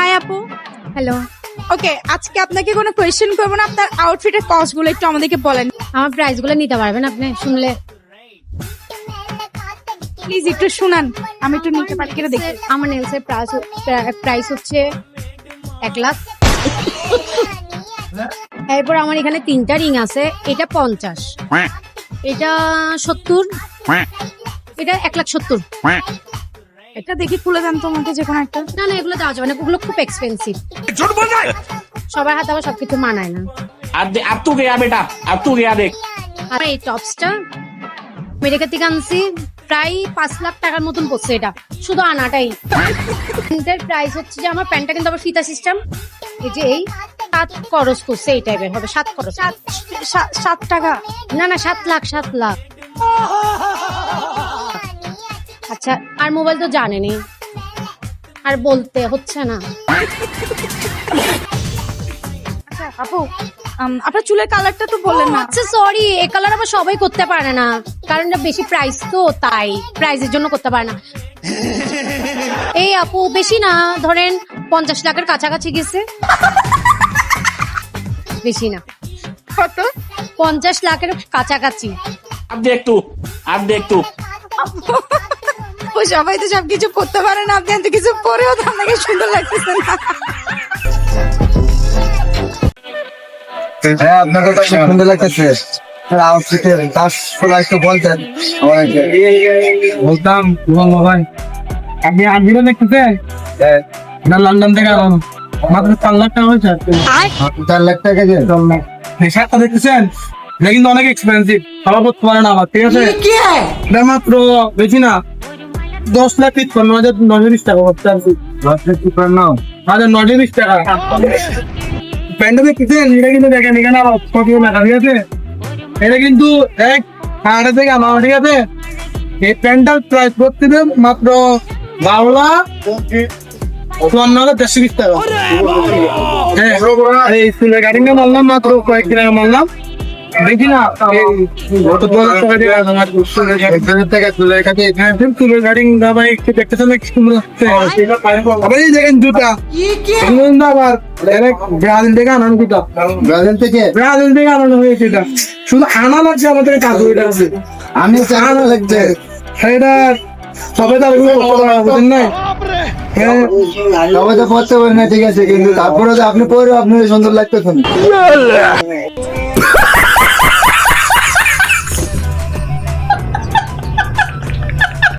High আপু। Hello, ওকে, আজকে আপনাকে কোনো কোয়েশ্চেন করবো না, আপনার আউটফিটের কস্ট গুলো একটু আমাদেরকে বলেন আমার প্রাইস গুলো নিতে পারবেন আপনি শুনলে? প্লিজ, একটু শুনান, আমি একটু নিতে পারি কিনা দেখি। আমার নেলস এর প্রাইস হচ্ছে 1 লাখ। এরপর আমার এখানে 3টা রিং আছে, এটা 50, এটা 70, এটা 1,70,000। এটা দেখি খুলে দেন তো আমাকে যে কোনো একটা। না না, এগুলো দেওয়া যাবে না, এগুলো খুব এক্সপেন্সিভ। সবার হাতে আবার সবকিছু মানায় না। अब तू गया बेटा, अब तू गया देख। আর এই টপসটা আমেরিকা থেকে আনছি, প্রায় 5 লাখ টাকার মতন পড়ছে এটা, শুধু আনাটাই। প্যান্টের প্রাইস হচ্ছে যে আমার প্যান্টটা কিন্তু আবার ফিতা সিস্টেম, এই যে এই 7 খরচ করছে, এই টাইপের হবে 7 খরচ। 7 টাকা? না না, 7 লাখ 7 লাখ। আচ্ছা, আর মোবাইল তো জানেনি, আর বলতে হচ্ছে না। আচ্ছা আপু, আপনার চুলের কালারটা তো বললেন না। আচ্ছা সরি, এই কালার আবার সবাই করতে পারে না, কারণ এটা বেশি প্রাইস তো, তাই প্রাইসের জন্য করতে পারে না। এই আপু বেশি না, ধরেন 50 লাখের কাছাকাছি গেছে। বেশি না, কত? 50 লাখের কাছাকাছি। अब देख तू ও সবাই তো সবকিছু করতে পারে না, আপনি এত কিছু পরেও তো আপনাকে সুন্দর লাগতেছে না। হ্যাঁ, আপনাকে তো সুন্দর লাগতেছে। আউটফিটের কাজ একটু বলতেন আমাকে। বলতাম ভাই, আপনি আনবিরও দেখতেছেন না? লন্ডন থেকে আনো, মাত্র 4 লাখ টাকা হয়েছে। 4 লাখ টাকা দিয়ে শার্টটা দেখতেছেন, এটা কিন্তু অনেক এক্সপেন্সিভ, সবার করতে পারে না আমার, ঠিক আছে? এটা মাত্র বেশি না, 10 লাখ 920 টাকা করতে পারছি। 10 লাখ টাকা নাও। 920 টাকা। প্যান্টটা দেখতেছেন, এটা কিন্তু দেখেন এখানে আমার কত টাকা, ঠিক আছে? এটা কিন্তু এক হাটে থেকে আমার, ঠিক আছে? এই প্যান্টটার প্রাইস করতে মাত্র 12 লাখ 54,120 টাকা। হ্যাঁ, আর এই চুলের কাটিংটা মারলাম মাত্র কয়েকদিন আগে মারলাম, দেখি না গত 2 লাখ টাকা দিয়ে আমার চুলের কাটিং ভাই একটু দেখতেছেন না কি সুন্দর লাগছে। আবার এই দেখেন জুতা, এগুলো আবার ব্রাজিল থেকে আনানো জুতা, ব্রাজিল থেকে আনানো হয়েছে। এটা শুধু আনা লাগছে আমাদের কাজু, এটা আছে আমি আনা লাগছে। এটা সবাই তো আর এগুলো করতে পারে না, বুঝেন নাই? সবাই তো পড়তে পারে না, ঠিক আছে, কিন্তু তারপরে আপনি পরে আপনার সুন্দর লাগতেছেন।